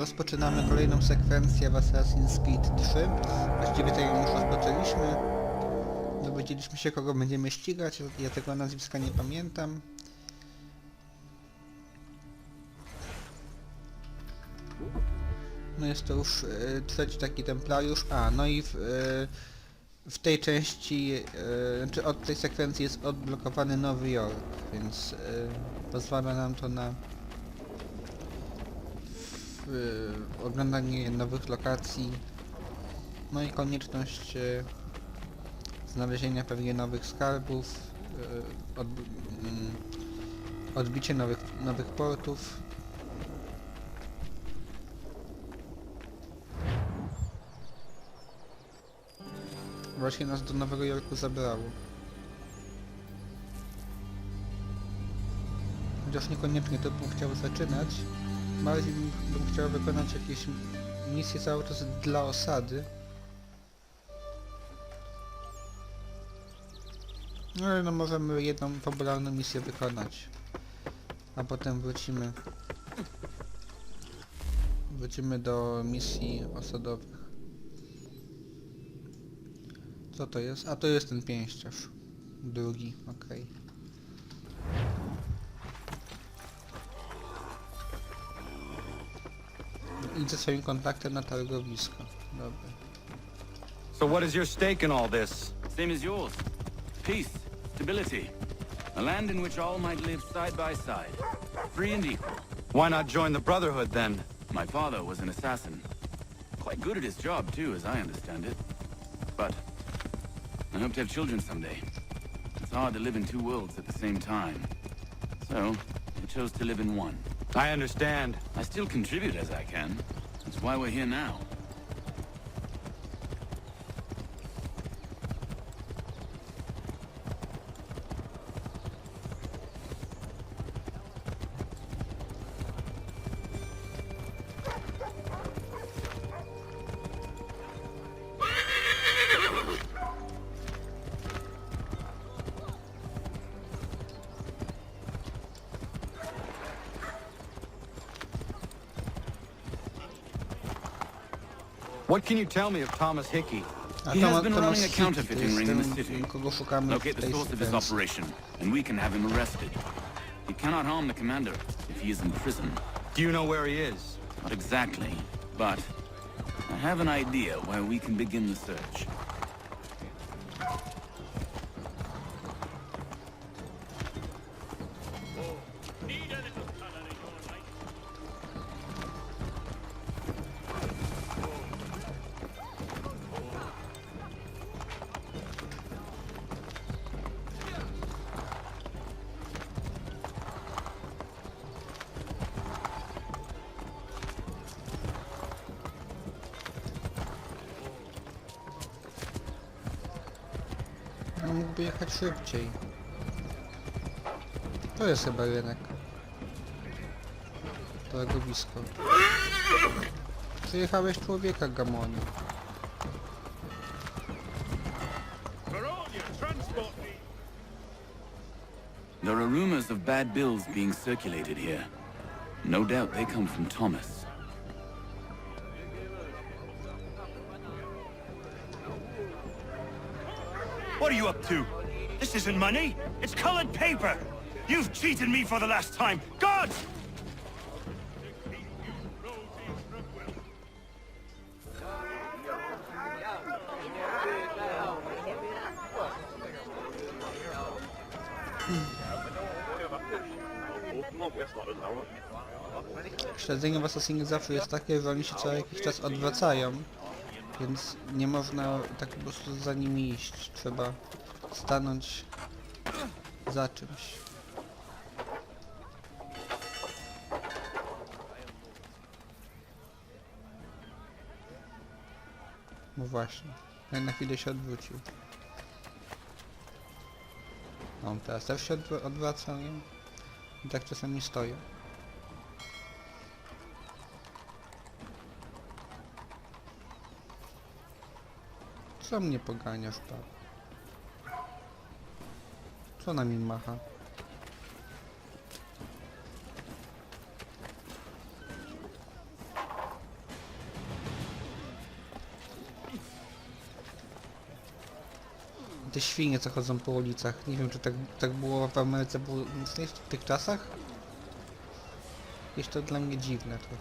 rozpoczynamy kolejną sekwencję w Assassin's Creed 3. Właściwie to ją już rozpoczęliśmy. Dowiedzieliśmy się, kogo będziemy ścigać, ja tego nazwiska nie pamiętam. No jest to już trzeci taki templariusz. No i w tej części, znaczy od tej sekwencji jest odblokowany Nowy Jork, więc pozwala nam to na oglądanie nowych lokacji, no i konieczność znalezienia pewnie nowych skarbów, odbicie nowych portów. Właśnie nas do Nowego Jorku zabrało. Chociaż niekoniecznie to bym chciał zaczynać. Bardziej bym chciał wykonać jakieś misje cały czas dla osady. No ale no możemy jedną fabularną misję wykonać. A potem wrócimy do misji osadowych. Co to jest? A to jest ten pięściarz. Drugi, okej. Idź ze swoim kontaktem na targowisko. Dobra. So what is your stake in all this? Same as yours. Peace, stability. A land in which all might live side by side. Free and equal. Why not join the Brotherhood then? My father was an assassin. Quite good at his job too, as I understand it. But I hope to have children someday. It's hard to live in two worlds at the same time. So I chose to live in one. I understand. I still contribute as I can. That's why we're here now. What can you tell me of Thomas Hickey? He has been running a counterfeiting ring in the city. Kogo szukamy Locate w the tej source of his sekwencji. operation, and we can have him arrested. He cannot harm the commander if he is in prison. Do you know where he is? Not exactly, but I have an idea where we can begin the search. No mógłby jechać szybciej. To jest chyba rynek. Targowisko. Przyjechałeś człowieka, Gamonie. There are rumors of bad bills being circulated here. No doubt they come from Thomas. What are you up to? This isn't money. It's colored paper. You've cheated me for the last time. God! Śledzenie w Assassinie zawsze jest takie, że oni się co jakiś czas odwracają, więc nie można tak po prostu za nimi iść. Trzeba stanąć za czymś. No właśnie, na chwilę się odwrócił. On teraz też się odwraca, nie? I tak czasami stoją. Co mnie poganiasz, tak? Co na mnie macha? te świnie, co chodzą po ulicach. Nie wiem, czy tak było w Ameryce Północnej w tych czasach. Jest to dla mnie dziwne trochę.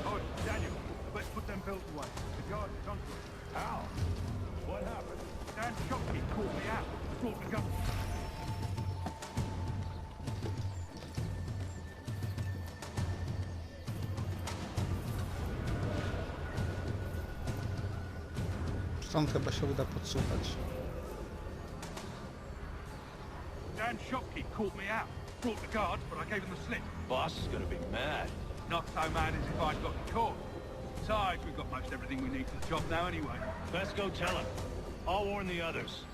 Oh, Daniel, let's put them belts away. The guard's gone for us. How? What happened? Dan Shopkeep caught me out. Brought the gun. Stąd chyba się uda podsłuchać. Dan Shopkeep caught me out. Brought the guards, but I gave him the slip. Boss is gonna be mad. Not so mad as if I'd got caught. Besides, we've got most everything we need for the job now anyway. Let's go tell him. I'll warn the others.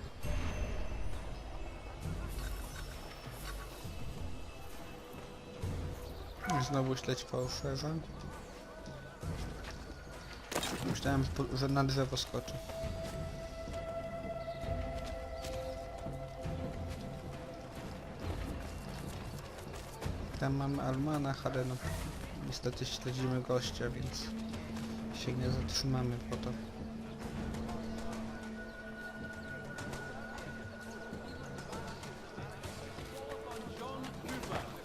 Znowu śledź fałszerza. Myślałem, że na drzewo skoczy. Tam mamy almanach, ale no niestety śledzimy gościa, więc się nie zatrzymamy po to.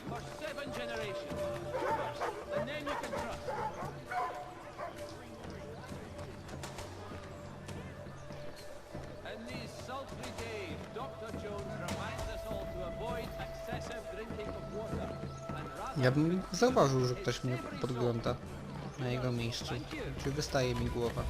For 7 generations. First, the name you can trust. In these sultry days, Dr. Jones reminds us all to avoid excessive drinking of water and rather... Ja bym zauważył, że ktoś mnie podgląda na jego miejscu. Czy wystaje mi głowa.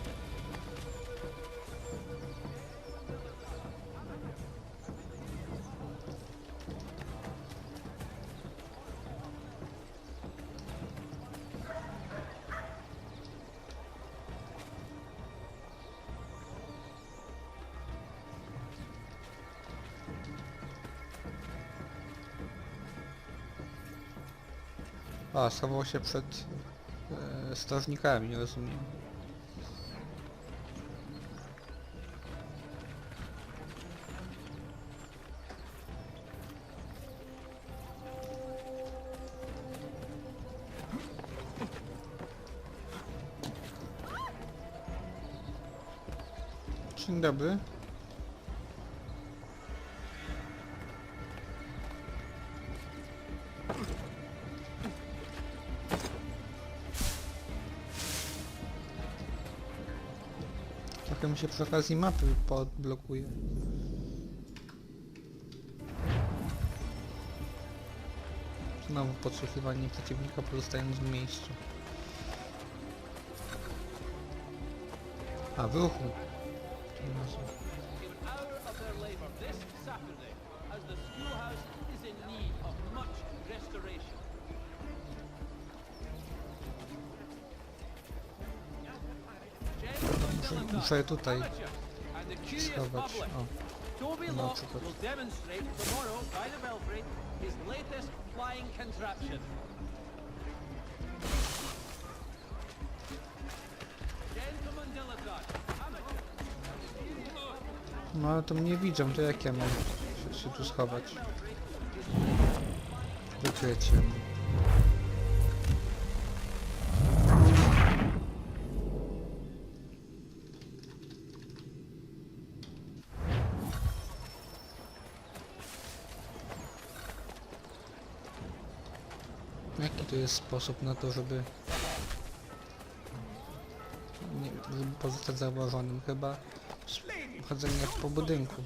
A, schował się przed strażnikami, rozumiem. Dzień dobry. Trochę mi się przy okazji mapy podblokuje. Znowu podsłuchiwanie przeciwnika pozostając w miejscu. A, w ruchu. An hour of their labor this Saturday, as the schoolhouse is in need of much restoration. Muszę tutaj And the curious schować. public. O, Toby na Locke przykład. will demonstrate tomorrow by the Belfry his latest flying contraption. Gentleman dilettante, amateur. no ale to mnie widzą, to jak ja mam się tu schować? Wykrycie. Jaki to jest sposób na to, żeby pozostać zauważonym? Chyba chodzenie po budynku.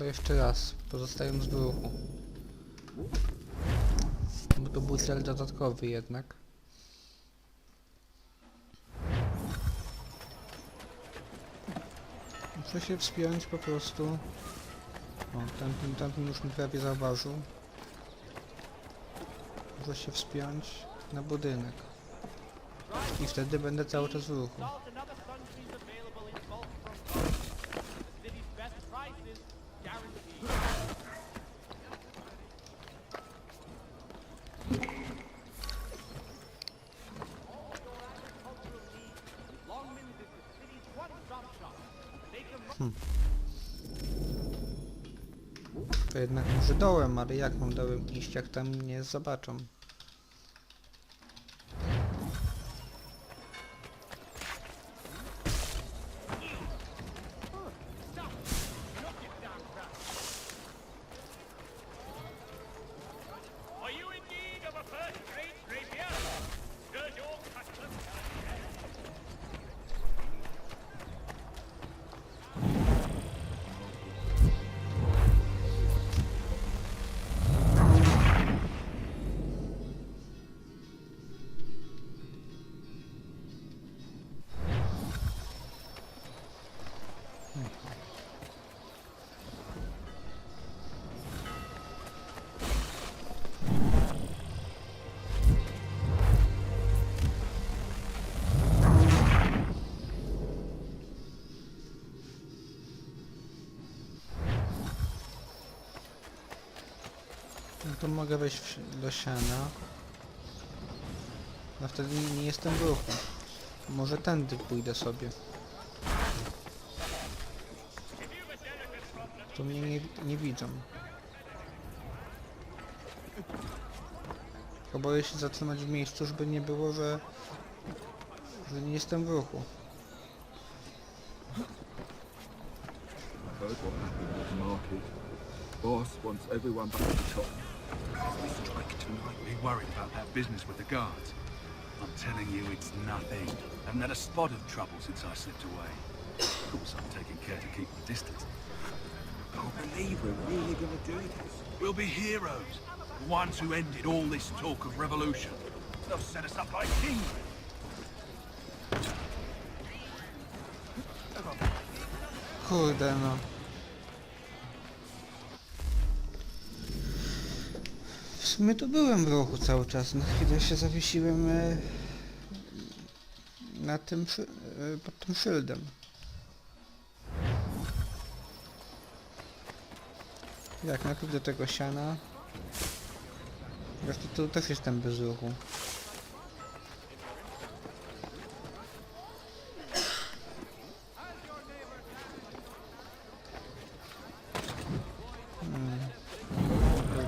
To jeszcze raz, pozostając w ruchu. Bo to był cel dodatkowy jednak. Muszę się wspiąć po prostu. O, tamten już mi prawie zauważył. Muszę się wspiąć na budynek. I wtedy będę cały czas w ruchu. Salt and other sundries available in bulk from the city's best prices, guaranteed. All your agricultural needs, Longman's is the city's one-stop shop. They can To jednak może dołem, ale jak mam dołem iść, jak tam mnie zobaczą? Are you in need of a first-rate rapier? Does your custom No to mogę wejść do siana. No wtedy nie jestem w ruchu. Może tędy pójdę sobie. To mnie nie widzą. Tylko boję się zatrzymać w miejscu, żeby nie było, że nie jestem w ruchu. Heard what happened at the market. Boss wants everyone back at the top. we strike tonight? Be worried about that business with the guards. I'm telling you, it's nothing. Haven't had a spot of trouble since I slipped away. Of course, I'm taking care to keep my distance. Can't believe we're really gonna do this. We'll be heroes. The ones who ended all this talk of revolution. They'll set us up like kings. Kurde no. W sumie to byłem w ruchu cały czas. Na chwilę się zawiesiłem na tym pod tym szyldem. Jak najpierw do tego siana. Zresztą tu też jestem bez ruchu.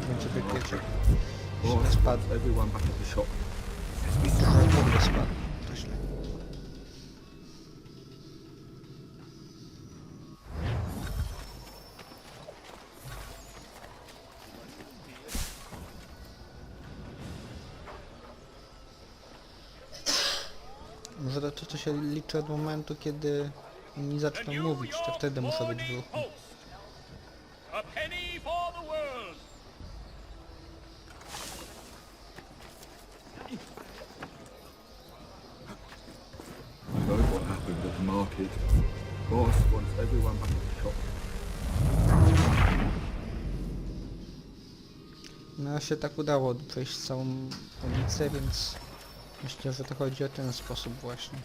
Będzie wypieczek. Boss Spadł. wants everyone back at the shop. Że w ogóle spadł. To źle. Może to się liczy od momentu, kiedy oni zaczną mówić, to wtedy muszę być w ruchu. A penny for the world. I heard what happened at the market. Boss wants everyone back at the shop. No się tak udało przejść całą ulicę, więc myślę, że to chodzi o ten sposób właśnie.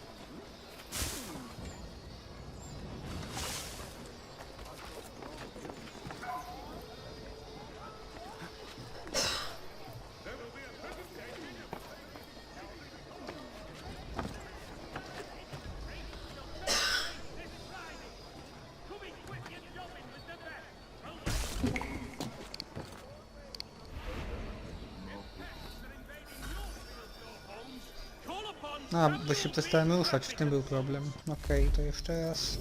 A, bo się przestałem ruszać, w tym był problem. Okej, to jeszcze raz.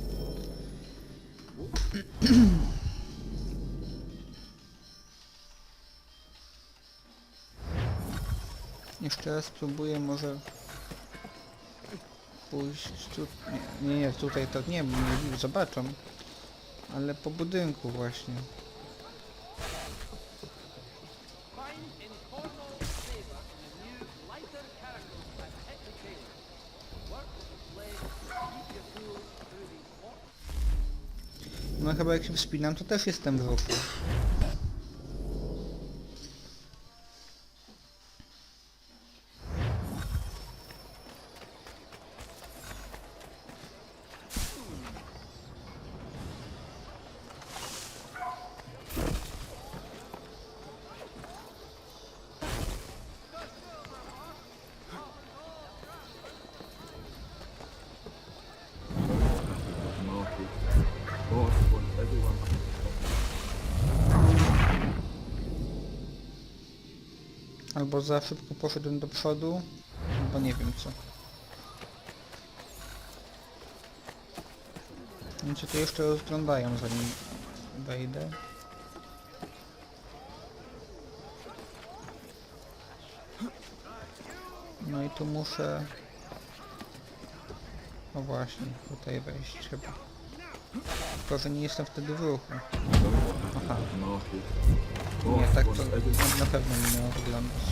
Jeszcze raz spróbuję może pójść tu... Nie, tutaj to nie, bo mnie zobaczą. Ale po budynku właśnie. Find informal flavor in the new, lighter characters at SEKWENJA. Work, play, keep your cool through these hot. No chyba jak się wspinam, to też jestem w ruchu. The market. Boss wants everyone back at the shop. Albo za szybko poszedłem do przodu, albo nie wiem co. Oni się to jeszcze rozglądają, zanim wejdę. No i tu muszę... O właśnie, tutaj wejść chyba. Tylko, że nie jestem wtedy w ruchu. Aha, The market. nie, Boss tak wants to everyone. na pewno nie miało wyglądać.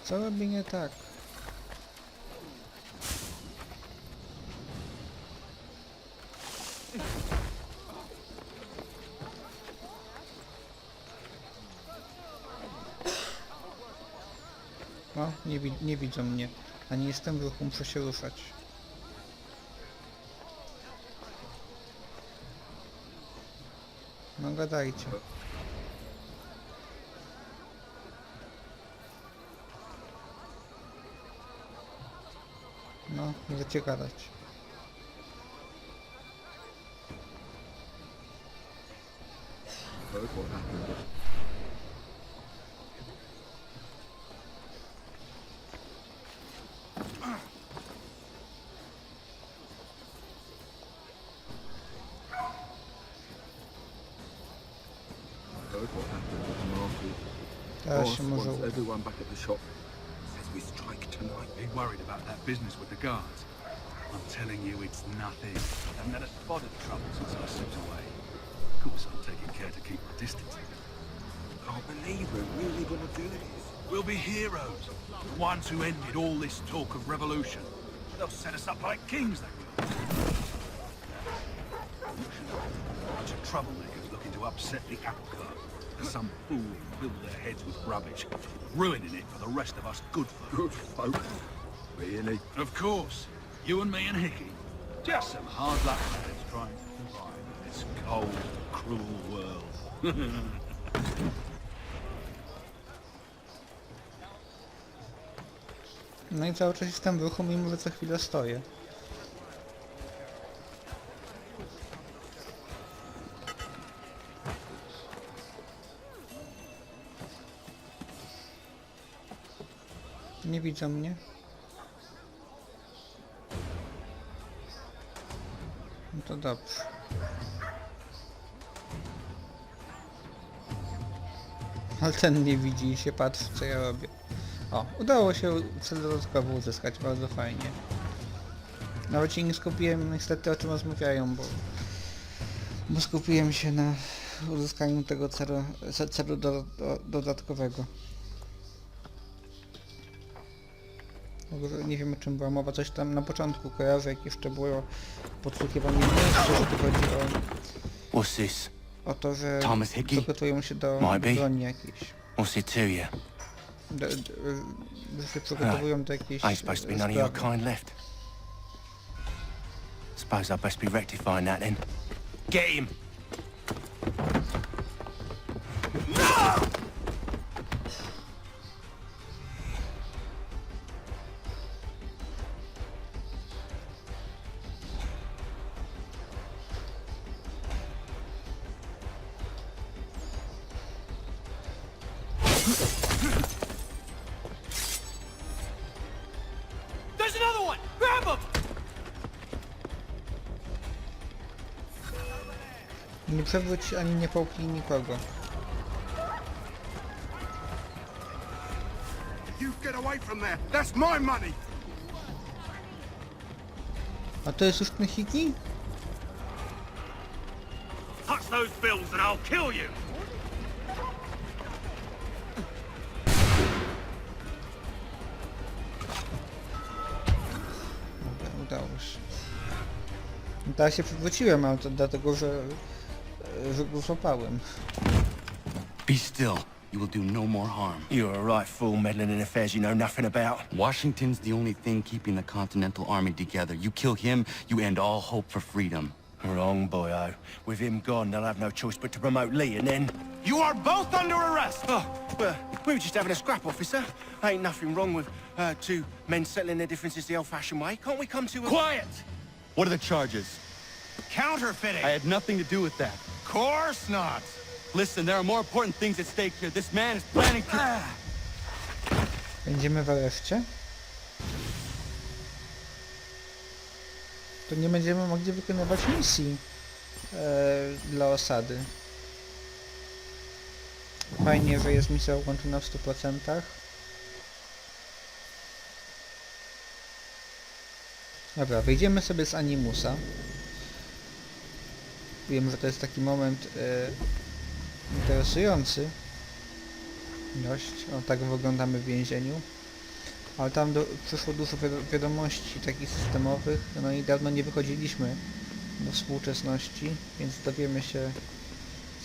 Co robię nie tak? No, nie widzą mnie. A nie jestem w ruchu, muszę się ruszać. No gadajcie. No, nie chcecie gadać. Heard what happened. Heard what happened at the market. Teraz Boss się może wants uda. everyone back at the shop. Says we strike tonight. Be worried about that business with the guards. I'm telling you, it's nothing. I haven't had a spot of trouble since I slipped away. Of course, I'm taking care to keep my distance. Can't believe we're really gonna do this. We'll be heroes. The ones who ended all this talk of revolution. They'll set us up like kings, they will. A bunch of troublemakers looking to upset the apple cart. Some fool filled their heads with rubbish, ruining it for the rest of us good folk. Good folk. Really? Of course, you and me and Hickey. Just some hard luck lads trying to survive in this cold, cruel world. No i cały czas jestem w ruchu, mimo że co chwilę stoję. Nie widzą mnie. No to dobrze. Ale ten nie widzi i się patrzy, co ja robię. O, udało się cel dodatkowy uzyskać, bardzo fajnie. Nawet się nie skupiłem niestety o czym rozmawiają, bo skupiłem się na uzyskaniu tego celu dodatkowego. Także nie wiem o czym była mowa, coś tam na początku kojarzę, jak jeszcze było podsłuchiwanie w miejscu, że tu chodzi What's this? o to, że Thomas Hickey? przygotują się do Might be. broni jakiejś. What's it to you? Że się przygotowują do jakiejś Ain't supposed to be none of your sprawy. kind left. Suppose I best be rectifying that then. Get him! There's another one! Grab him! Nie przewróć ani nie połknij nikogo. You get get away from there. That's my money. A to jest już ten Hiki? Touch those bills and I'll kill you! Dobra, udało się. No teraz się przywróciłem, ale to dlatego, że go złapałem. Be still. You will do no more harm. You're a right fool meddling in affairs you know nothing about. Washington's the only thing keeping the Continental Army together. You kill him, you end all hope for freedom. Wrong, boyo. With him gone, they'll have no choice but to promote Lee, and then... You are both under arrest! Oh, well, we were just having a scrap, officer. Ain't nothing wrong with two men settling their differences the old-fashioned way. Can't we come to a... Quiet! What are the charges? Counterfeiting! I had nothing to do with that. Course not! Listen, there are more important things at stake here. This man is planning to... Będziemy w areszcie? To nie będziemy mogli wykonywać misji dla osady. Fajnie, że jest misja ukończona w 100%. Dobra, wyjdziemy sobie z Animusa. Wiem, że to jest taki moment interesujący. Dość. O, tak wyglądamy w więzieniu. Ale tam przyszło dużo wiadomości takich systemowych. No i dawno nie wychodziliśmy do współczesności, więc dowiemy się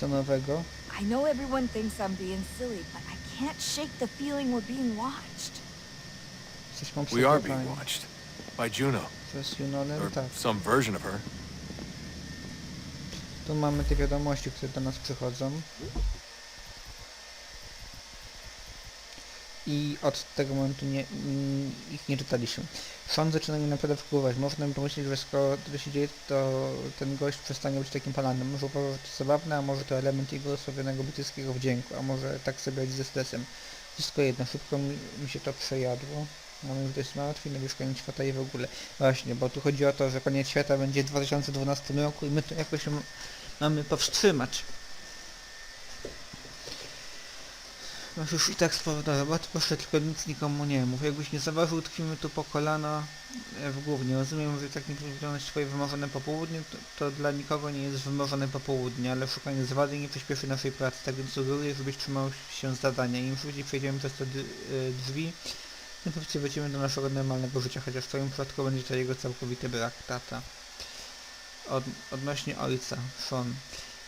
co nowego. I know everyone thinks I'm being silly, but I can't shake the feeling we're being watched. Jesteśmy We are obserwowani being watched. By Juno. przez Junonę, Or tak. some version of her. Tu mamy te wiadomości, które do nas przychodzą. I od tego momentu ich nie czytaliśmy. Sąd zaczyna mnie naprawdę wpływać. Można by pomyśleć, że skoro to się dzieje, to ten gość przestanie być takim palanym. Może uważać, że to zabawne, a może to element jego osławionego brytyjskiego wdzięku, a może tak sobie radzi ze stresem. Wszystko jedno, szybko mi się to przejadło. Mamy już dość martwi, no już koniec świata i w ogóle. Właśnie, bo tu chodzi o to, że koniec świata będzie w 2012 roku i my to jakoś mamy powstrzymać. Masz już i tak sporo do roboty, proszę tylko nic nikomu nie mów. Jakbyś nie zaważył, tkwimy tu po kolana w gównie. Rozumiem, że tak nie wygląda swoje wymorzone popołudnie, to dla nikogo nie jest wymorzone popołudnie, ale szukanie zwady nie przyspieszy naszej pracy, tak więc sugeruję, żebyś trzymał się z zadania. Im szybciej przejdziemy przez te drzwi, tym szybciej wrócimy do naszego normalnego życia, chociaż w twoim przypadku będzie to jego całkowity brak, tata. Odnośnie ojca, Sean.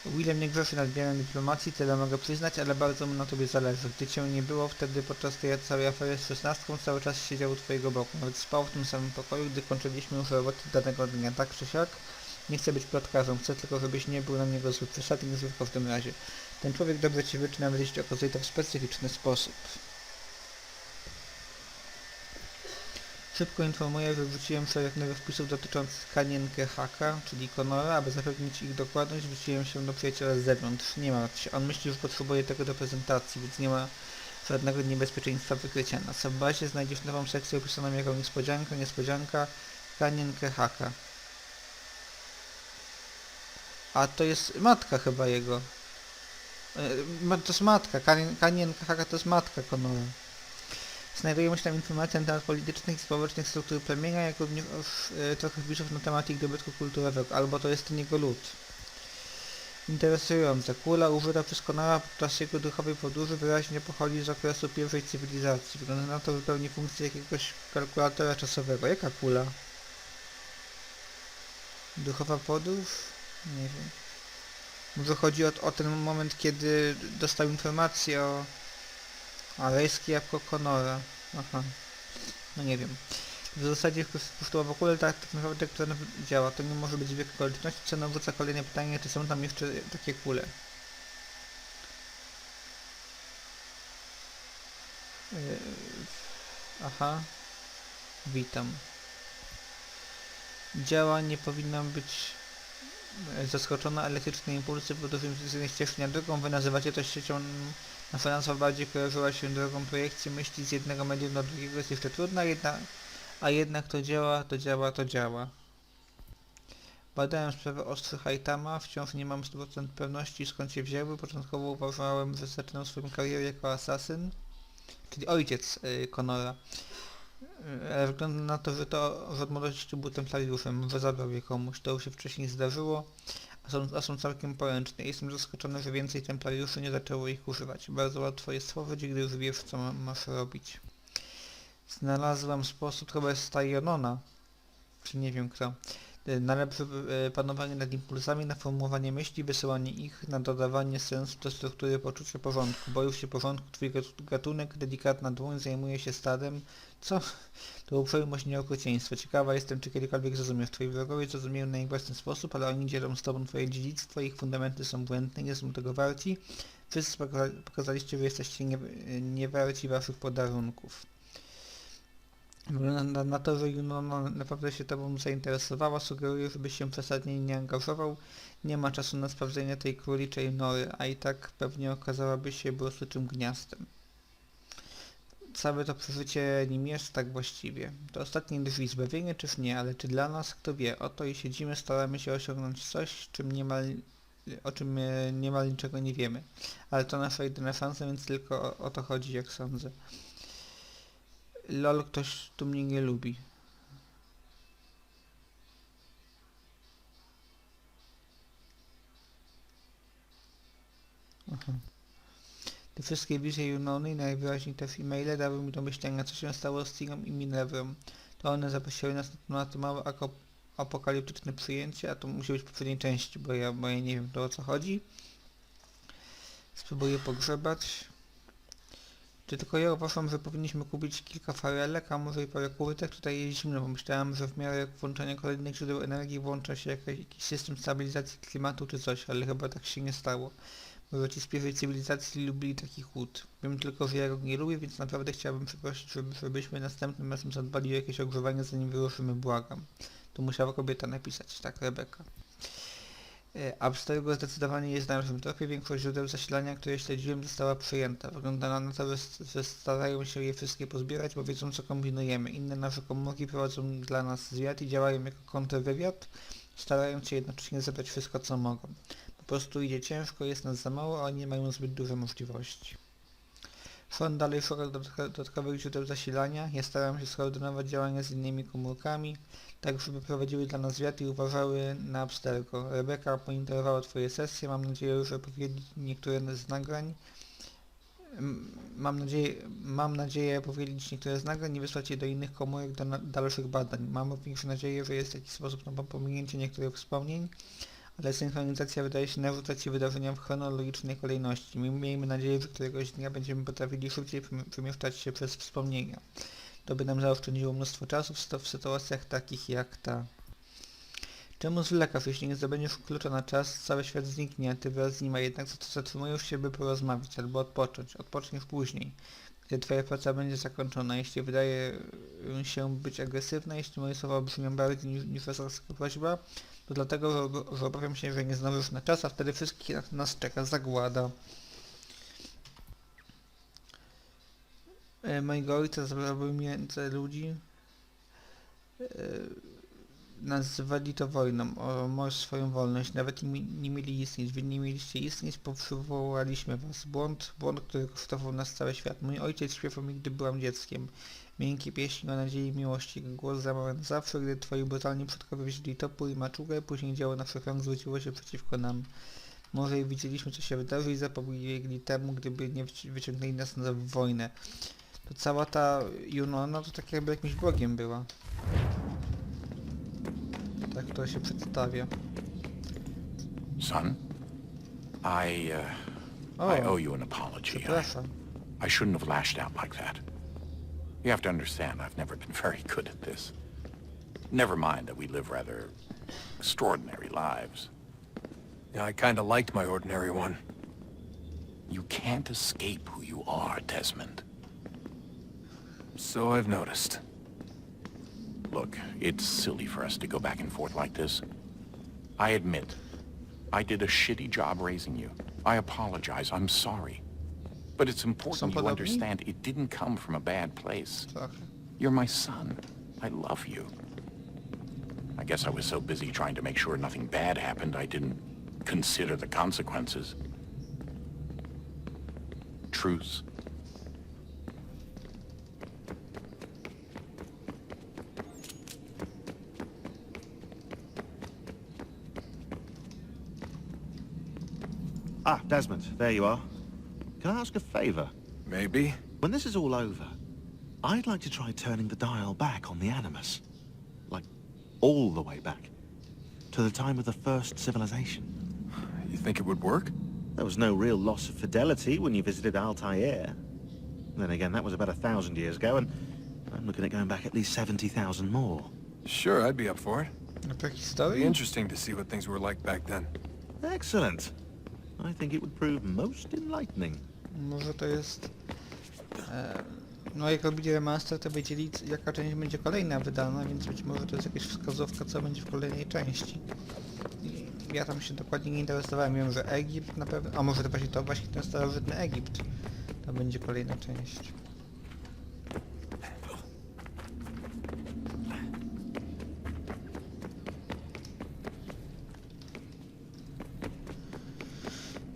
Willem nie grzeszy nadmiarem dyplomacji, tyle mogę przyznać, ale bardzo mu na tobie zależy. Gdy cię nie było, wtedy podczas tej całej afery z 16 cały czas siedział u twojego boku. Nawet spał w tym samym pokoju, gdy kończyliśmy już robotę danego dnia, tak czy siak? Nie chcę być plotkarzem, chcę tylko, żebyś nie był na niego zły. Przesadnie zły w każdym razie. Ten człowiek dobrze ci wyczy, nawet jeśli okazuje to w specyficzny sposób. Szybko informuję, że wrzuciłem szereg nowych wpisów dotyczących Kanienkę Haka, czyli Connora, aby zapewnić ich dokładność, wrzuciłem się do przyjaciela z zewnątrz. Nie martw się, on myśli, że potrzebuje tego do prezentacji, więc nie ma żadnego niebezpieczeństwa wykrycia. Na subbazie znajdziesz nową sekcję opisaną jako niespodzianka Kanienkę Haka. A to jest matka chyba jego. To jest matka, Kanienka Haka to jest matka Connora. Znajdujemy się tam informacje na temat politycznych i społecznych struktur plemienia, jak również trochę wpisów na temat ich dobytku kulturowego, albo to jest ten jego lud. Interesujące. Kula użyta przez Connora podczas jego duchowej podróży wyraźnie pochodzi z okresu pierwszej cywilizacji. Wygląda na to, że pełni funkcję jakiegoś kalkulatora czasowego. Jaka kula? Duchowa podróż? Nie wiem. Może chodzi o ten moment, kiedy dostał informację o rejskie jabłko Connora. Aha. No nie wiem. W zasadzie puszczała w ogóle tak naprawdę, która działa. To nie może być zbieg okoliczności. Co nawróca kolejne pytanie, czy są tam jeszcze takie kule. Aha. Witam. Działa, nie powinna być zaskoczona. Elektryczne impulsy podróżują z jednej ścieżki na drugą. Wy nazywacie to siecią. Nasza nazwa bardziej kojarzyła się drogą projekcji myśli z jednego medium do drugiego, jest jeszcze trudna, a jednak to działa. Badałem sprawę ostrzy Haitama, wciąż nie mam 100% pewności skąd się wzięły. Początkowo uważałem, że zaczynał swoją karierę jako asasyn. czyli ojciec Connora. Ale wygląda na to, że od młodości był templariuszem, może zabrał je komuś, to już się wcześniej zdarzyło, a są całkiem poręczne. Jestem zaskoczony, że więcej templariuszy nie zaczęło ich używać. Bardzo łatwo jest stworzyć, gdy już wiesz, co masz robić. Znalazłam sposób, chyba jest Stajonona, czy nie wiem kto, na lepsze panowanie nad impulsami, na formułowanie myśli, wysyłanie ich, na dodawanie sensu do struktury poczucia porządku. Boisz się porządku, twój gatunek, delikatna dłoń, zajmuje się stadem. Co? To uprzejmość, nie okrucieństwo. Ciekawa jestem, czy kiedykolwiek zrozumiesz. Twoi wrogowie zrozumieją na ich własny sposób, ale oni dzielą z tobą twoje dziedzictwo, ich fundamenty są błędne, nie są tego warci. Wszyscy pokazaliście, że jesteście nie warci waszych podarunków. Wygląda na to, że Juno naprawdę się tobą zainteresowała, sugeruję, żebyś się przesadnie nie angażował. Nie ma czasu na sprawdzenie tej króliczej nory, a i tak pewnie okazałaby się brosuczym gniazdem. Całe to przeżycie nim jest tak właściwie. To ostatnie drzwi, zbawienie czyż nie, ale czy dla nas, kto wie. Oto i siedzimy, staramy się osiągnąć coś, o czym niemal niczego nie wiemy. Ale to nasza jedyna szansa, więc tylko o to chodzi, jak sądzę. Lol, ktoś tu mnie nie lubi. Aha. Te wszystkie wizje Junony i najwyraźniej te e-maile dały mi do myślenia, co się stało z Tirą i Minervą. To one zaprosiły nas na to małe apokaliptyczne przyjęcie, a to musi być w poprzedniej części, bo ja nie wiem to o co chodzi. Spróbuję pogrzebać. Czy tylko ja uważam, że powinniśmy kupić kilka farelek, a może i parę kurytek? Tutaj jest zimno, bo myślałem, że w miarę włączania kolejnych źródeł energii włącza się jakiś system stabilizacji klimatu czy coś, ale chyba tak się nie stało. Może ci z pierwszej cywilizacji lubili taki chłód. Wiem tylko, że ja go nie lubię, więc naprawdę chciałbym przeprosić, żebyśmy następnym razem zadbali o jakieś ogrzewanie, zanim wyruszymy, błagam. To musiała kobieta napisać, tak, Rebeka. Abstergo zdecydowanie jest na naszym tropie. Większość źródeł zasilania, które śledziłem, została przyjęta. Wygląda na to, że starają się je wszystkie pozbierać, bo wiedzą, co kombinujemy. Inne nasze komórki prowadzą dla nas zwiat i działają jako kontrwywiad, starając się jednocześnie zebrać wszystko, co mogą. Po prostu idzie ciężko, jest nas za mało, a oni nie mają zbyt duże możliwości. Front dalej szuka dodatkowych źródeł zasilania. Ja staram się skoordynować działania z innymi komórkami, tak żeby prowadziły dla nas zwiat i uważały na Abstergo. Rebeka monitorowała twoje sesje, mam nadzieję, że powiedzieć niektóre z nagrań. Mam nadzieję powiedzieć niektóre z nagrań i wysłać je do innych komórek do dalszych badań. Mam również nadzieję, że jest jakiś sposób na pominięcie niektórych wspomnień, ale synchronizacja wydaje się narzucać się wydarzenia w chronologicznej kolejności. Miejmy nadzieję, że któregoś dnia będziemy potrafili szybciej przemieszczać się przez wspomnienia. To by nam zaoszczędziło mnóstwo czasu w sytuacjach takich jak ta. Czemu zwlekasz? Jeśli nie zdobędziesz klucza na czas, cały świat zniknie, a ty wraz z nim, a jednak zatrzymujesz się, by porozmawiać albo odpocząć. Odpoczniesz później, gdy twoja praca będzie zakończona. Jeśli wydaje się być agresywna, jeśli moje słowa brzmią bardziej niż weselska prośba, to dlatego, że obawiam się, że nie zdążysz na czas, a wtedy wszystkich nas czeka zagłada. Mojego ojca zabrałby między ludzi. Nazywali to wojną, masz swoją wolność, nawet nie mieli istnieć, wy nie mieliście istnieć, bo przywołaliśmy was. Błąd, który kosztował nas cały świat. Mój ojciec śpiewał mi, gdy byłam dzieckiem. Miękkie pieśni o nadziei i miłości, głos zamarł na zawsze, gdy twoi brutalni przodkowie wzięli topór i maczugę, później dzieło naszych rąk zwróciło się przeciwko nam. Może i widzieliśmy, co się wydarzy i zapobiegli temu, gdyby nie wyciągnęli nas na wojnę. To cała ta Junona to tak jakby jakimś bogiem była. Tak to się przedstawia. Son, I owe you an apology. I shouldn't have lashed out like that. You have to understand, I've never been very good at this. Never mind that we live rather extraordinary lives. Yeah, I kinda liked my ordinary one. You can't escape who you are, Desmond. So I've noticed. Look, it's silly for us to go back and forth like this. I admit, I did a shitty job raising you. I apologize, I'm sorry. But it's important you understand it didn't come from a bad place. You're my son. I love you. I guess I was so busy trying to make sure nothing bad happened, I didn't consider the consequences. Truce. Ah, Desmond, there you are. Can I ask a favor? Maybe. When this is all over, I'd like to try turning the dial back on the Animus. Like, all the way back. To the time of the first civilization. You think it would work? There was no real loss of fidelity when you visited Altair. Then again, that was about 1,000 years ago, and I'm looking at going back at least 70,000 more. Sure, I'd be up for it. Na It'd be prehistorii? interesting to see what things were like back then. Excellent. I think it would prove most enlightening. Może to jest... no jak robili remaster, to wiedzieli jaka część będzie kolejna wydana, więc być może to jest jakaś wskazówka, co będzie w kolejnej części. I ja tam się dokładnie nie interesowałem, wiem, że Egipt na pewno... A może to właśnie ten starożytny Egipt. To będzie kolejna część.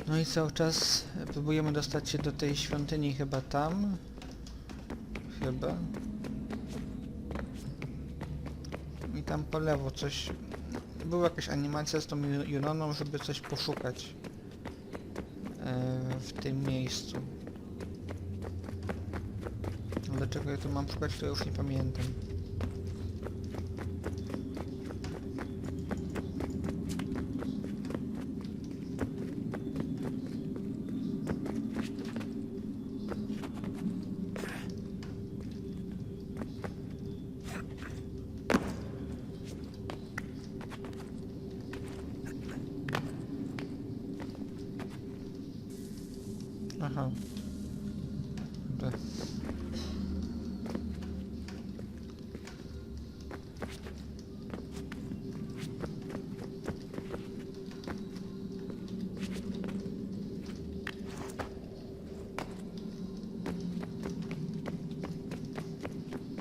No i cały czas próbujemy dostać się do tej świątyni chyba tam. Chyba. I tam po lewo coś... Była jakaś animacja z tą Junoną, żeby coś poszukać w tym miejscu. Ale czego ja tu mam szukać, to już nie pamiętam. Aha. Dobra.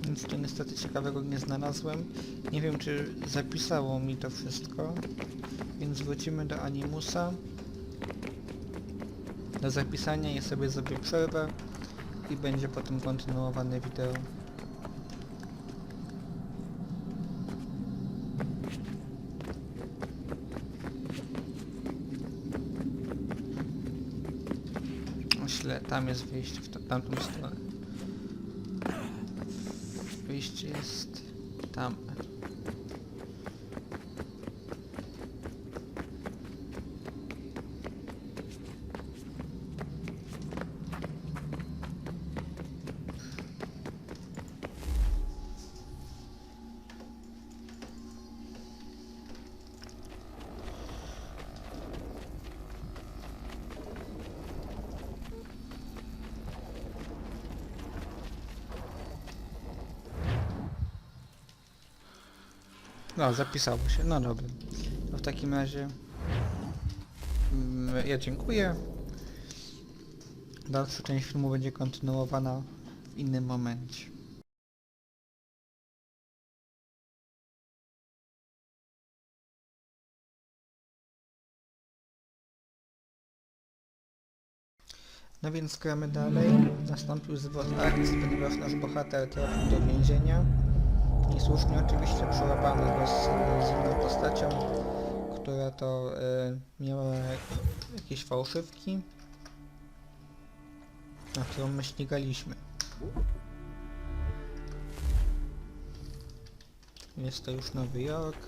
Nic tu niestety ciekawego nie znalazłem. Nie wiem, czy zapisało mi to wszystko. Więc wrócimy do Animusa. Do zapisania i sobie zrobię przerwę i będzie potem kontynuowane wideo. Źle, tam jest wyjście w tamtą stronę. Wyjście jest tam. No, zapisało się. No dobra. To w takim razie ja dziękuję. Dalsza część filmu będzie kontynuowana w innym momencie. No więc gramy dalej. Nastąpił zwrot akcji, ponieważ nasz bohater trafił do więzienia. I słusznie oczywiście przełapano go z inną postacią, która to miała jakieś fałszywki, na którą my ścigaliśmy. Jest to już Nowy Jork,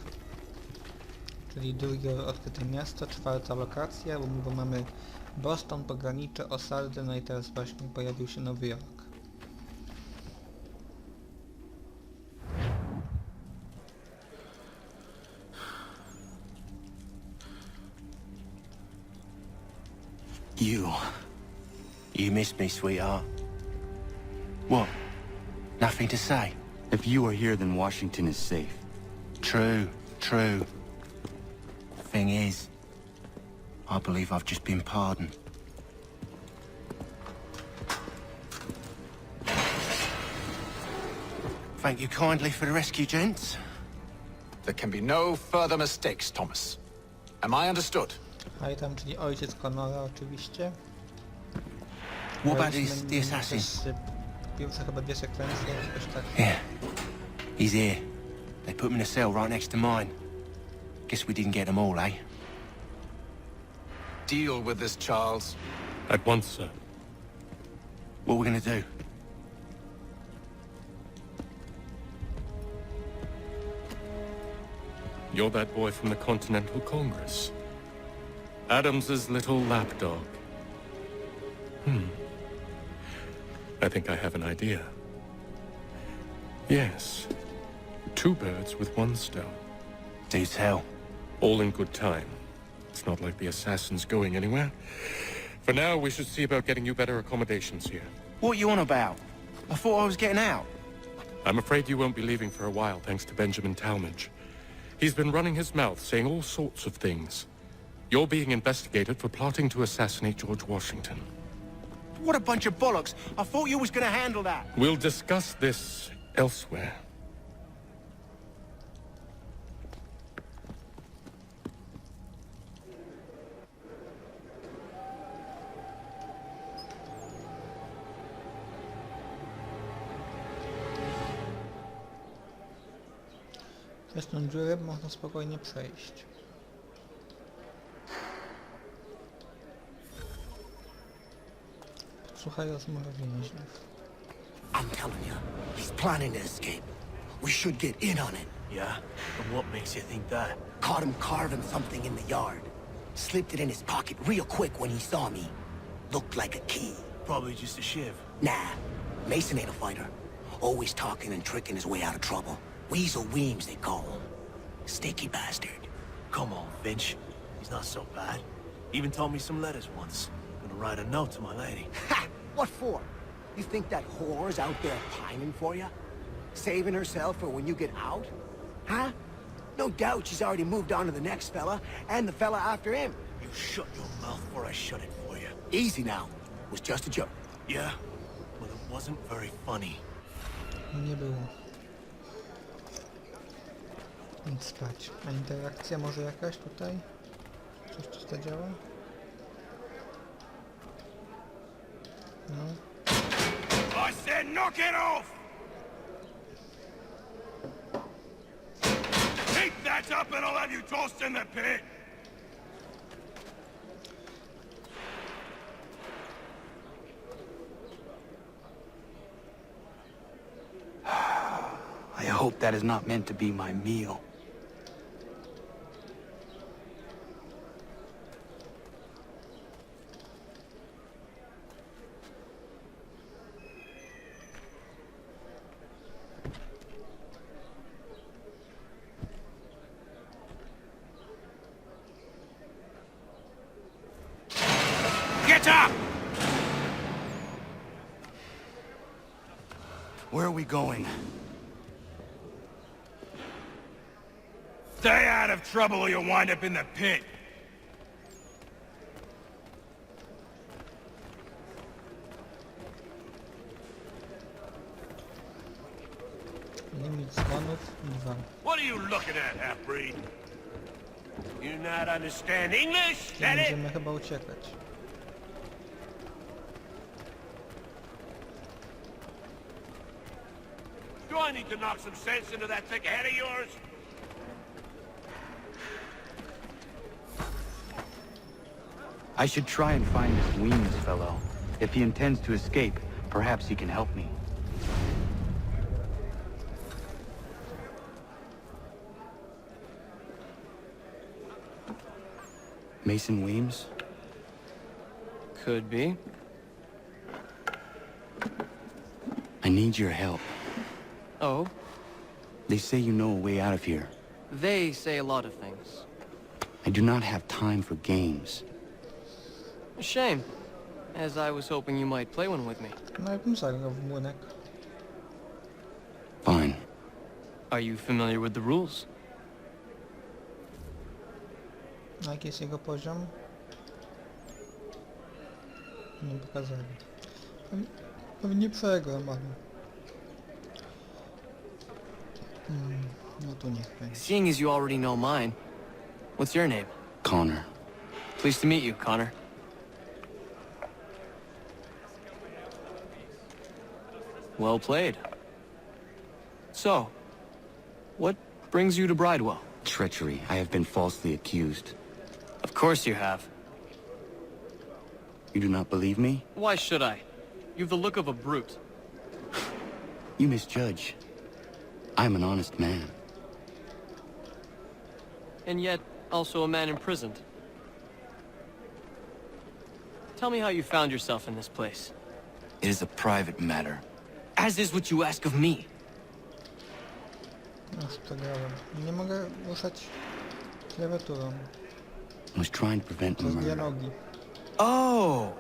czyli drugie odkryte miasto, czwarta lokacja, bo mamy Boston, pogranicze, osady, no i teraz właśnie pojawił się Nowy Jork. You missed me, sweetheart. What? Nothing to say? If you are here, then Washington is safe. True, true. Thing is, I believe I've just been pardoned. Thank you kindly for the rescue, gents. There can be no further mistakes, Thomas. Am I understood? A i tam, czyli ojciec Connora oczywiście. What about the assassin? Pierwsze chyba 2 sekwencje, jakoś tak. Yeah. He's here. They put him in a cell right next to mine. Guess we didn't get them all, eh? deal with this, Charles? At once, sir. What are we gonna do? You're that boy from the Continental Congress. Adams's little lapdog. I think I have an idea. Yes. 2 birds with 1 stone. Do tell. All in good time. It's not like the assassin's going anywhere. For now, we should see about getting you better accommodations here. What are you on about? I thought I was getting out. I'm afraid you won't be leaving for a while, thanks to Benjamin Talmadge. He's been running his mouth, saying all sorts of things. You're being investigated for plotting to assassinate George Washington. What a bunch of bollocks. I thought you was gonna handle that. We'll discuss this elsewhere. Przez tą dziurę można spokojnie przejść. Podsłuchaj rozmowy więźniów. I'm telling you, he's planning to escape. We should get in on it. Yeah? And what makes you think that? Caught him carving something in the yard. Slipped it in his pocket real quick when he saw me. Looked like a key. Probably just a shiv. Nah, Mason ain't a fighter. Always talking and tricking his way out of trouble. Weasel Weems, they call him. Sticky bastard. Come on, Finch. He's not so bad. Even told me some letters once. Gonna write a note to my lady. Ha! What for? You think that whore's out there pining for you? Saving herself for when you get out? Huh? No doubt she's already moved on to the next fella, and the fella after him. You shut your mouth before I shut it for you. Easy now. It was just a joke. Yeah? Well, it wasn't very funny. Nie było. Nic spać. A interakcja może jakaś tutaj? Coś tu zadziała? No. I said knock it off! Keep that up and I'll have you tossed in the pit! I hope that is not meant to be my meal. Get up! Where are we going? Stay out of trouble or you'll wind up in the pit. Limit dzwonów 2. What are you looking at, half-breed? You not understand English? I That it? będziemy chyba uciekać. Do I need to knock some sense into that thick head of yours? I should try and find this Weems fellow. If he intends to escape, perhaps he can help me. Mason Weems? Could be. I need your help. Oh? They say you know a way out of here. They say a lot of things. I do not have time for games. A shame, as I was hoping you might play one with me. No ja bym zagrał w młynek. Fine. Are you familiar with the rules? A jaki jest jego poziom? Nie pokazali. Pewnie przegram, ale... No to niech będzie. Seeing as you already know mine, what's your name? Connor. Pleased to meet you, Connor. Well played. So, what brings you to Bridewell? Treachery. I have been falsely accused. Of course you have. You do not believe me? Why should I? You have the look of a brute. You misjudge. I'm an honest man. And yet, also a man imprisoned. Tell me how you found yourself in this place. It is a private matter. As is what you ask of me. Już przegrałem. Nie mogę ruszać klawiaturą. I was trying to prevent a Przez dwie murder. nogi. Oh!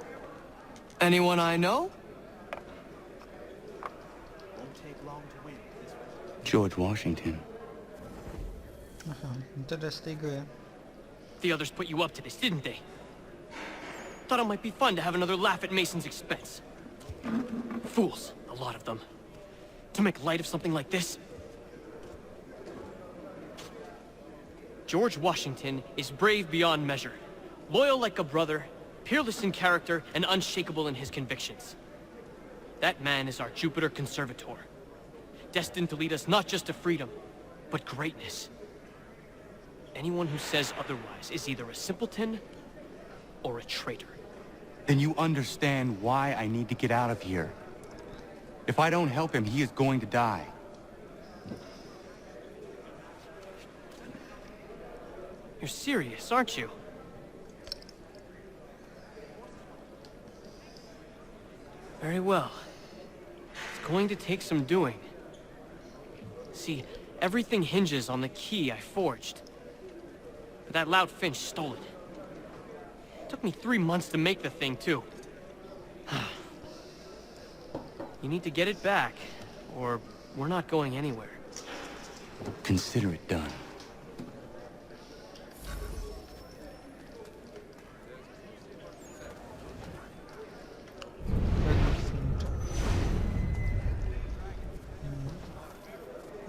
Anyone I know? George Washington. Aha, tyle z tej gry. The others put you up to this, didn't they? Thought it might be fun to have another laugh at Mason's expense. Fools, a lot of them. To make light of something like this. George Washington is brave beyond measure, loyal like a brother, peerless in character, and unshakable in his convictions. That man is our Jupiter Conservator, destined to lead us not just to freedom, but greatness. Anyone who says otherwise is either a simpleton or a traitor. Then you understand why I need to get out of here. If I don't help him, he is going to die. You're serious, aren't you? Very well. It's going to take some doing. See, everything hinges on the key I forged. But that loud Finch stole it. It took me 3 months to make the thing, too. You need to get it back, or we're not going anywhere. Consider it done.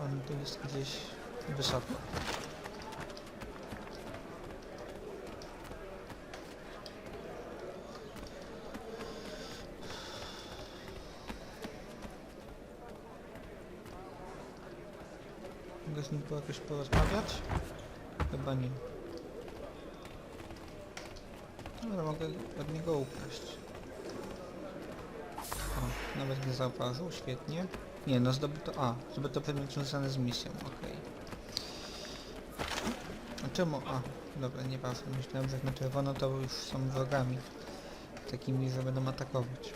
On tu jest gdzieś wysoko. Mogę z nim jakoś porozmawiać? Chyba nie. Ale mogę od niego upaść. O, nawet nie zauważył, świetnie. Nie, no zdobyto... A, zdobyto przedmiot związany z misją, okej. A czemu? A, dobra, nieważne. Myślałem, że jak na czerwono to już są wrogami. Takimi, że będą atakować.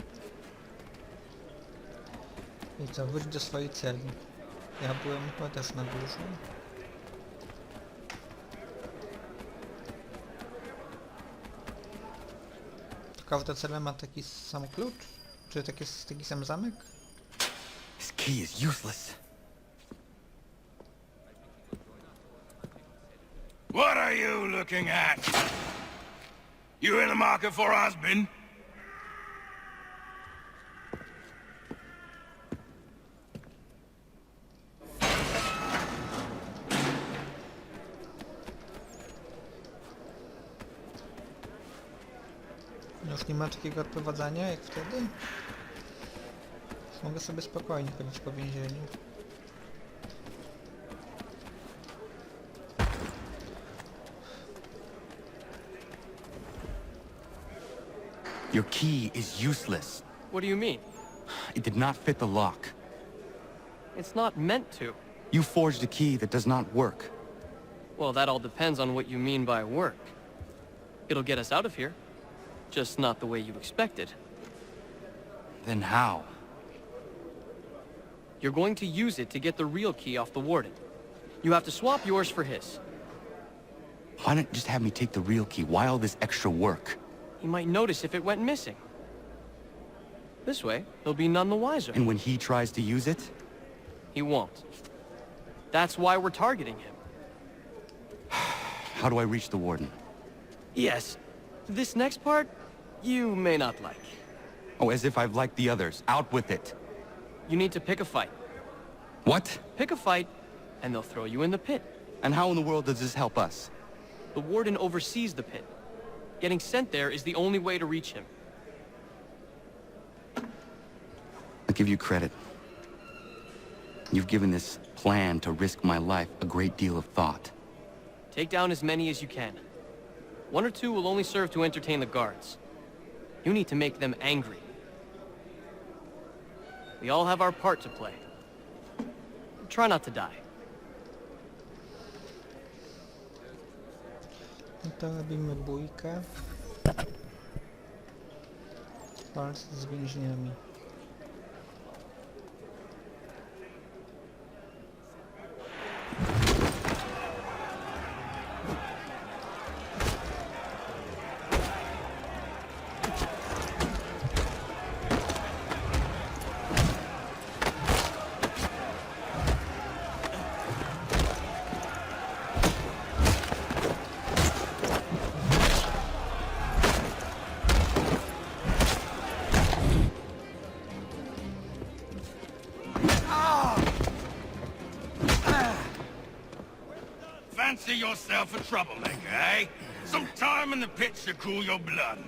I co, wróć do swojej celi. Ja byłem chyba też na górze. Każda cela ma taki sam klucz? Czy taki sam zamek? This key is useless. What are you looking at? You in the market for a husband? Już nie ma takiego odprowadzania jak wtedy? Już mogę sobie spokojnie chodzić po więzieniu. Your key is useless. What do you mean? It did not fit the lock. It's not meant to. You forged a key that does not work. Well, that all depends on what you mean by work. It'll get us out of here. Just not the way you expected. Then how? You're going to use it to get the real key off the warden. You have to swap yours for his. Why not just have me take the real key? Why all this extra work? He might notice if it went missing. This way, he'll be none the wiser. And when he tries to use it? He won't. That's why we're targeting him. How do I reach the warden? Yes. This next part, you may not like. Oh, as if I've liked the others. Out with it. You need to pick a fight. What? Pick a fight, and they'll throw you in the pit. And how in the world does this help us? The warden oversees the pit. Getting sent there is the only way to reach him. I'll give you credit. You've given this plan to risk my life a great deal of thought. Take down as many as you can. 1 or 2 will only serve to entertain the guards. You need to make them angry. We all have our part to play. Try not to die. No to robimy bójkę. Walcz z więźniami. Fancy yourself a troublemaker, eh? Some time in the pits to cool your blood.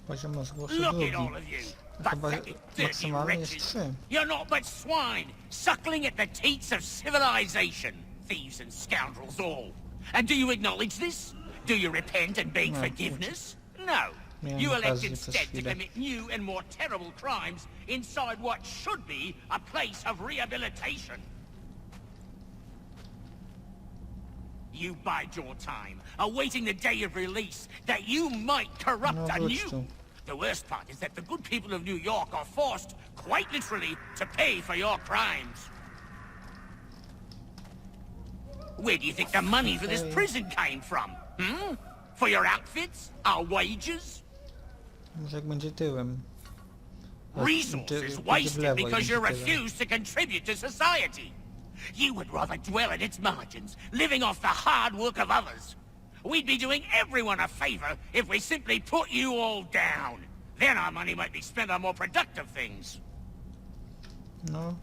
Poziom rozgłosu Look drugi. at all of you. Chyba maksymalny jest 3. You're not but swine, suckling at the teats of civilization. Thieves and scoundrels all. And do you acknowledge this? Do you repent and beg forgiveness? No. You elect instead to commit new and more terrible crimes inside what should be a place of rehabilitation. You bide your time, awaiting the day of release, that you might corrupt anew. The worst part is that the good people of New York are forced, quite literally, to pay for your crimes. Where do you think the money for this prison came from? For your outfits? Our wages? Może jak będzie tyłem. Resources wasted because you refuse to contribute to society. You would rather dwell at its margins, living off the hard work of others. We'd be doing everyone a favor if we simply put you all down. Then our money might be spent on more productive things. No.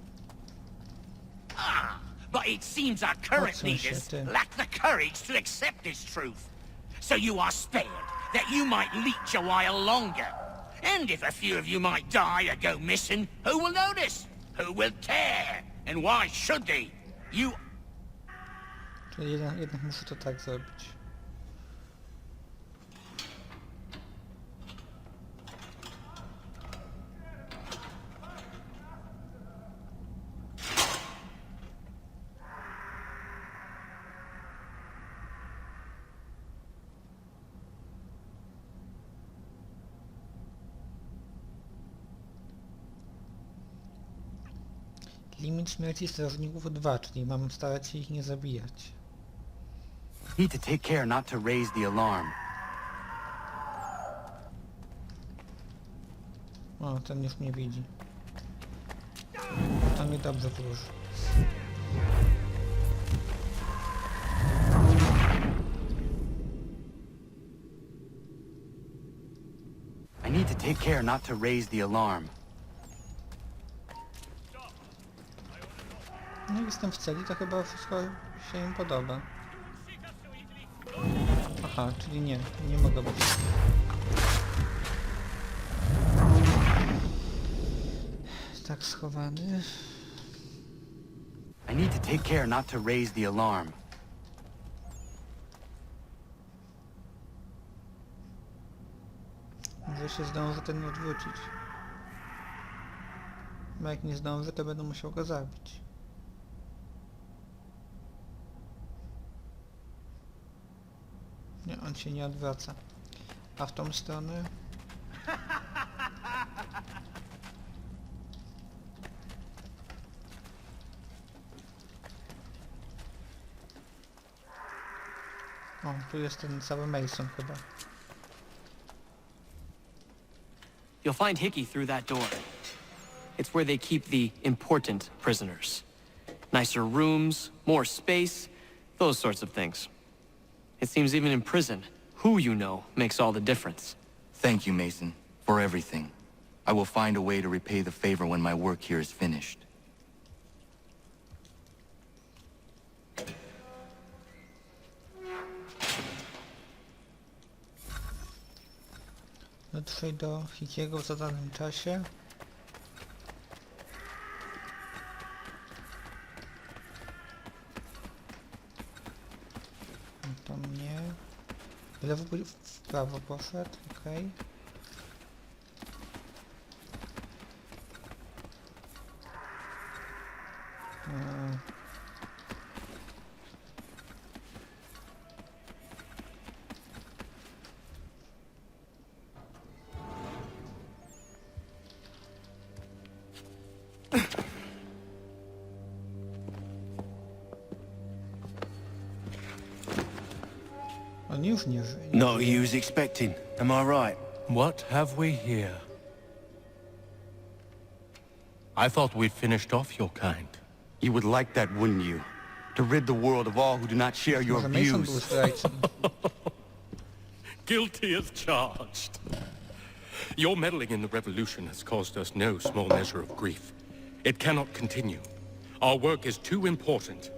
But it seems our current leaders lack the courage to accept this truth. So you are spared, that you might leech a while longer. And if a few of you might die or go missing, who will notice? Who will care? And why should they? You... Czyli jednak muszę to tak zrobić. Limit śmierci strażników 2, czyli mam starać się ich nie zabijać. Need to take care not to raise the alarm. O, ten już mnie widzi. To mnie dobrze wróży. I need to take care not to raise the alarm. No jestem w celi, to chyba wszystko się im podoba. Aha, czyli nie mogę być. Tak schowany. I need to take care not to raise the alarm. Może się zdążę ten odwrócić. Bo jak nie zdążę, to będę musiał go zabić. Nie, on się nie odwraca. A w tą stronę... O, tu jest ten cały Mason chyba. You'll find Hickey through that door. It's where they keep the important prisoners. Nicer rooms, more space, those sorts of things. It seems even in prison, who you know makes all the difference. Thank you, Mason, for everything. I will find a way to repay the favor when my work here is finished. Dotrzej do Hickiego w zadanym czasie. W lewo, w prawo poszedł, okej. On już nie żyje. Not what you was expecting, am I right? What have we here? I thought we'd finished off your kind. You would like that, wouldn't you? To rid the world of all who do not share your Może Mason był views. zdrajcą. Guilty as charged. Your meddling in the revolution has caused us no small measure of grief. It cannot continue. Our work is too important.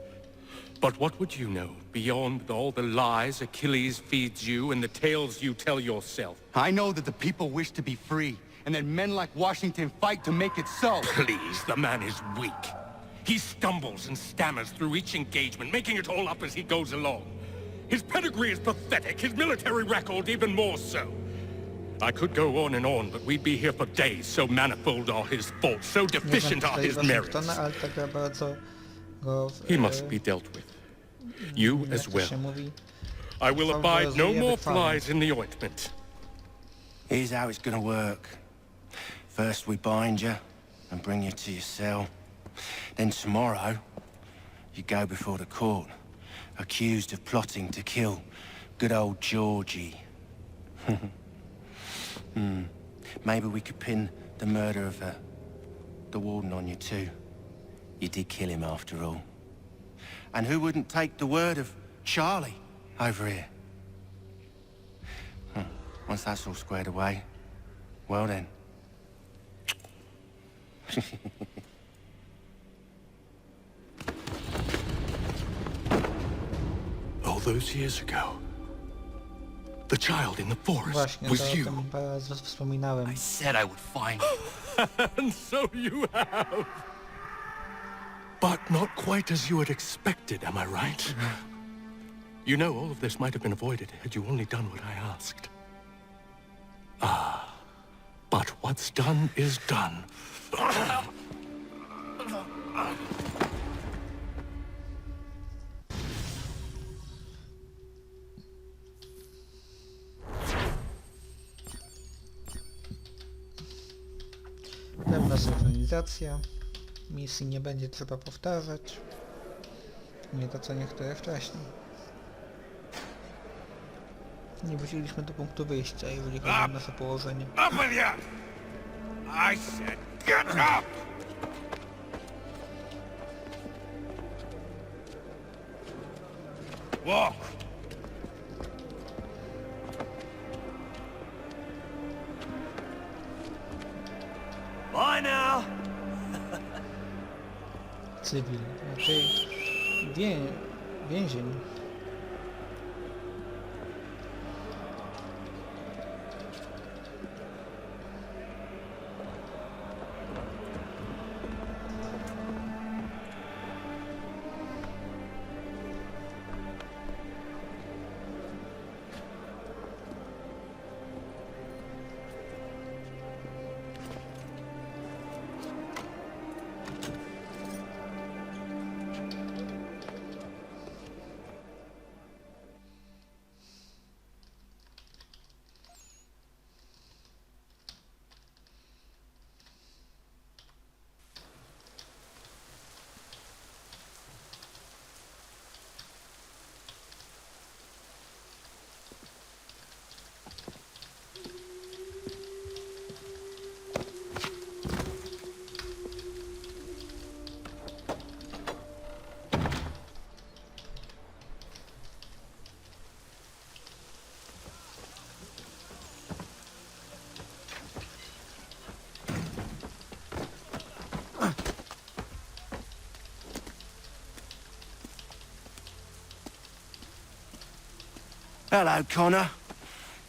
But what would you know beyond all the lies Achilles feeds you and the tales you tell yourself? I know that the people wish to be free, and that men like Washington fight to make it so. Please, the man is weak. He stumbles and stammers through each engagement, making it all up as he goes along. His pedigree is pathetic, his military record even more so. I could go on and on, but we'd be here for days, so manifold are his faults, so deficient are his merits. Ale taka bardzo go He must be dealt with. You as well. I will abide no more flies in the ointment. Here's how it's gonna work. First we bind you and bring you to your cell. Then tomorrow, you go before the court, accused of plotting to kill good old Georgie. Maybe we could pin the murder of the warden on you too. You did kill him after all. And who wouldn't take the word of Charlie over here? Once that's all squared away, well then. All those years ago, the child in the forest Właśnie, was to o you. tym parę razy wspominałem. I said I would find you. And so you have. But not quite as you had expected, am I right? You know, all of this might have been avoided had you only done what I asked. But what's done is done. Pewna synchronizacja. Misji nie będzie trzeba powtarzać. Nie to co niektóre wcześniej. Nie wróciliśmy do punktu wyjścia, jeżeli chodzi o nasze położenie. Up with you! I said, get up! Walk! Bye now! Cywil, raczej więzień. Hello, Connor.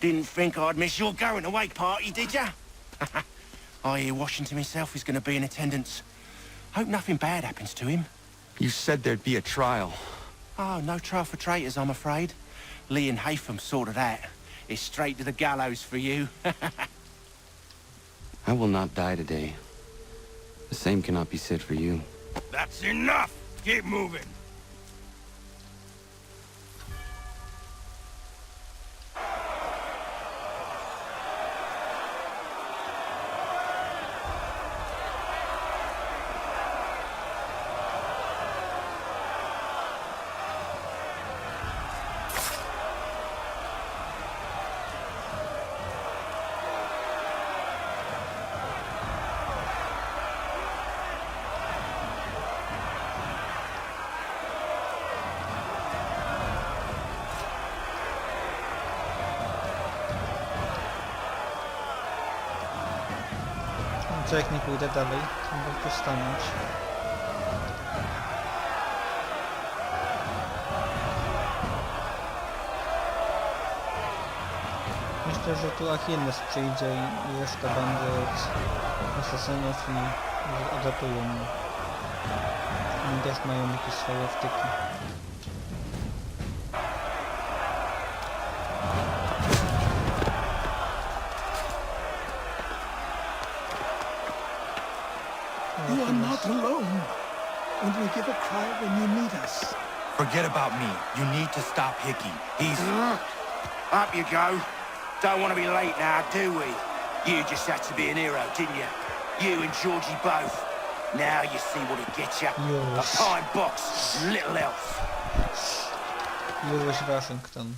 Didn't think I'd miss your going-away party, did ya? I hear Washington himself is going to be in attendance. Hope nothing bad happens to him. You said there'd be a trial. Oh, no trial for traitors, I'm afraid. Lee and Haytham sorted out, it's straight to the gallows for you. I will not die today. The same cannot be said for you. That's enough! Keep moving! Co jak nie pójdę dalej, to mogę tu stanąć. Myślę, że tu Achilles przyjdzie i reszta bandy od asasynów i odratują mnie. Oni też mają jakieś swoje wtyki. You are not alone. And we give a cry when you need us. Forget about me. You need to stop Hickey. He's... Up you go. Don't want to be late now, do we? You just had to be an hero, didn't you? You and Georgie both. Now you see what it gets you. A pine box, little else. Lewis Washington.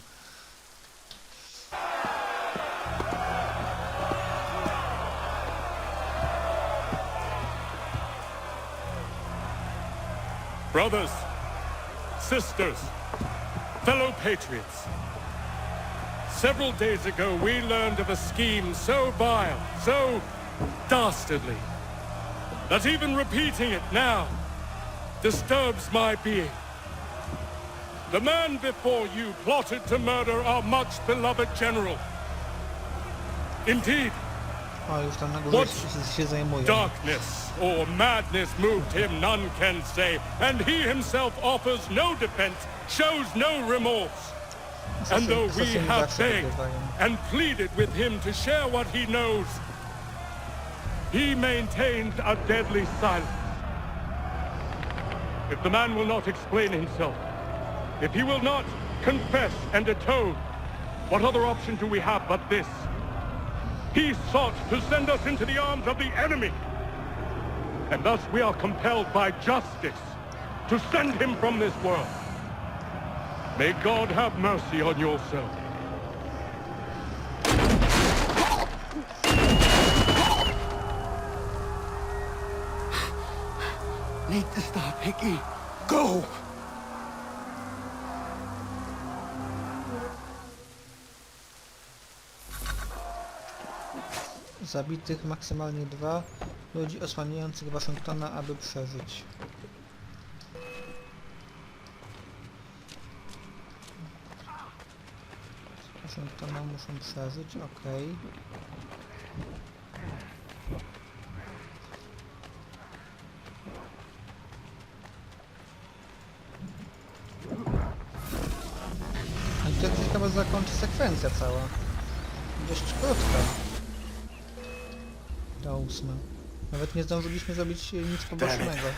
Brothers, sisters, fellow patriots. Several days ago, we learned of a scheme so vile, so dastardly, that even repeating it now disturbs my being. The man before you plotted to murder our much-beloved general. Indeed, O, już tam na górze się zajmują. darkness or madness moved him, none can say, and he himself offers no defense, shows no remorse. And though we have begged and pleaded with him to share what he knows, he maintains a deadly silence. If the man will not explain himself, if he will not confess and atone, what other option do we have but this? He sought to send us into the arms of the enemy. And thus we are compelled by justice to send him from this world. May God have mercy on your soul. Need to stop, Hickey. Go! Zabitych maksymalnie 2 ludzi osłaniających Waszyngtona, aby przeżyć. Waszyngtona muszą przeżyć, okej. I to się chyba zakończy sekwencja cała. Dość krótka. Ta 8. Nawet nie zdążyliśmy zrobić nic pobocznego.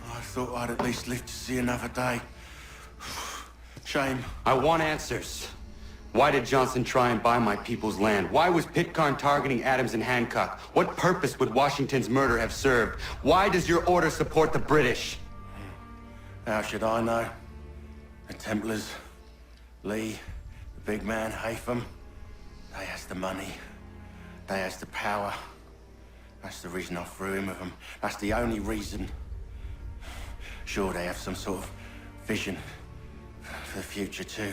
I thought I'd at least live to see another day. Shame. I want answers. Why did Johnson try and buy my people's land? Why was Pitcairn targeting Adams and Hancock? What purpose would Washington's murder have served? Why does your order support the British? How should I know? The Templars, Lee, the big man, Haytham, they has the money. They has the power. That's the reason I threw in with them. That's the only reason. Sure, they have some sort of vision for the future too.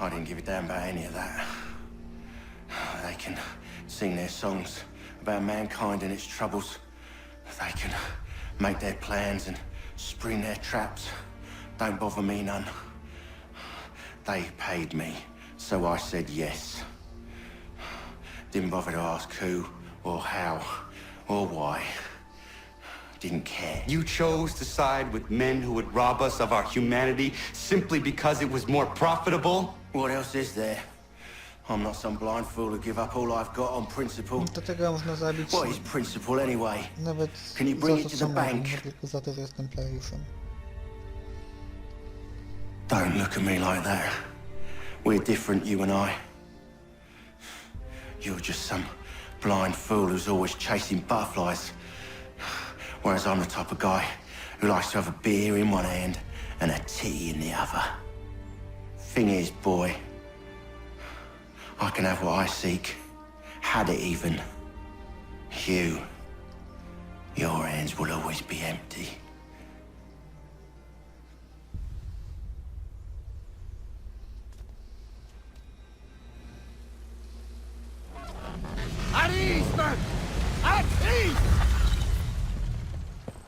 I didn't give a damn about any of that. They can sing their songs about mankind and its troubles. They can make their plans and spring their traps. Don't bother me none. They paid me, so I said yes. Didn't bother to ask who, or how, or why. didn't care. You chose to side with men who would rob us of our humanity simply because it was more profitable? What else is there? I'm not some blind fool to give up all I've got on principle. Do tego można zabić What is principle anyway? nawet Can you za bring to, it to co the mam, bank? nie tylko za to, że jestem templariuszem. Don't look at me like that. We're different, you and I. You're just some blind fool who's always chasing butterflies. Whereas I'm the type of guy who likes to have a beer in one hand and a tea in the other. Thing is, boy, I can have what I seek. Had it even. Your hands will always be empty. At ease, man! At ease!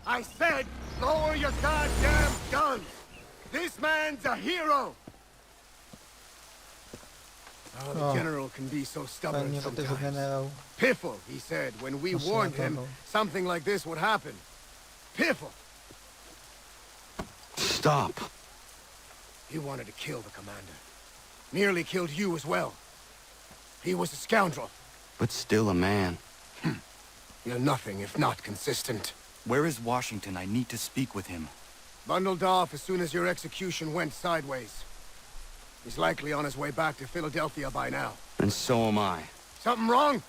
I said, lower your goddamn guns! This man's a hero! Oh, the general can be so stubborn Fajnie, że też sometimes. generał Piffle, he said, when we warned him something like this would happen. Piffle! Stop. He wanted to kill the commander. Nearly killed you as well. He was a scoundrel. But still a man. You're nothing if not consistent. Where is Washington? I need to speak with him. Bundled off as soon as your execution went sideways. He's likely on his way back to Philadelphia by now. And so am I. Something wrong?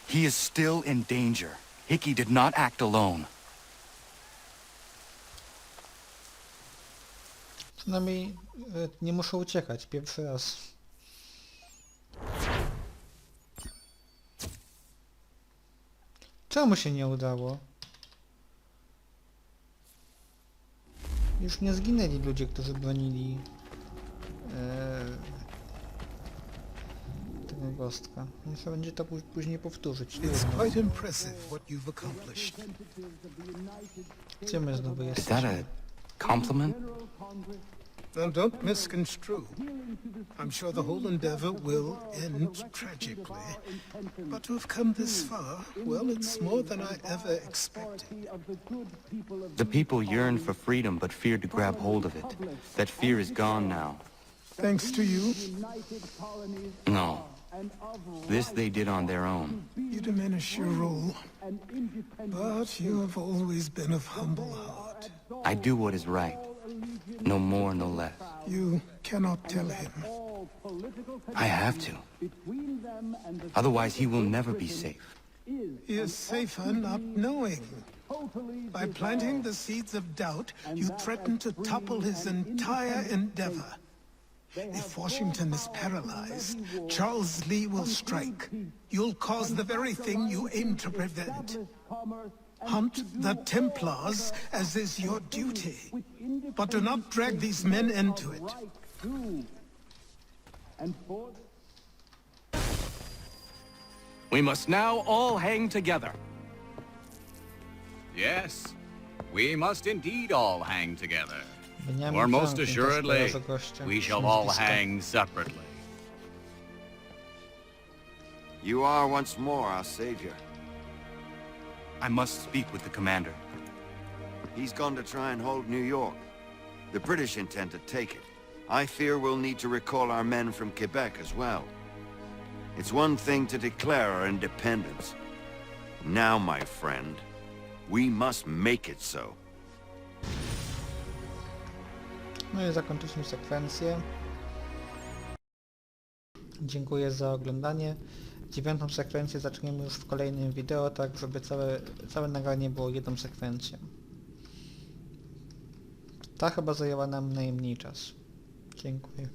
He is still in danger. Hickey did not act alone. Przynajmniej nie muszę uciekać pierwszy raz. Czemu się nie udało? Już nie zginęli ludzie, którzy bronili tego gostka. Muszę będzie to później powtórzyć. It's quite impressive what you've accomplished. Gdzie my znowu Is jesteśmy? that a compliment? Now don't misconstrue. I'm sure the whole endeavor will end tragically. But to have come this far, well, it's more than I ever expected. The people yearn for freedom but feared to grab hold of it. That fear is gone now. Thanks to you, No. This they did on their own. you diminish your role. But you have always been of humble heart. I do what is right. No more, no less. You cannot tell him. I have to. Otherwise, he will never be safe. He is safer not knowing. By planting the seeds of doubt, you threaten to topple his entire endeavor. If Washington is paralyzed, Charles Lee will strike. You'll cause the very thing you aim to prevent. Hunt the Templars, as is your duty. But do not drag these men into it. We must now all hang together. Yes, we must indeed all hang together. Beniamin Or most Franklin, assuredly, też gościa we z shall all nazwiska. hang separately. You are once more our savior. I must speak with the commander. He's gone to try and hold New York. The British intend to take it. I fear we'll need to recall our men from Quebec as well. It's one thing to declare our independence. Now, my friend, we must make it so. No i zakończyliśmy sekwencję. Dziękuję za oglądanie. 9. sekwencję zaczniemy już w kolejnym wideo, tak żeby całe nagranie było jedną sekwencją. Ta chyba zajęła nam najmniej czasu. Dziękuję.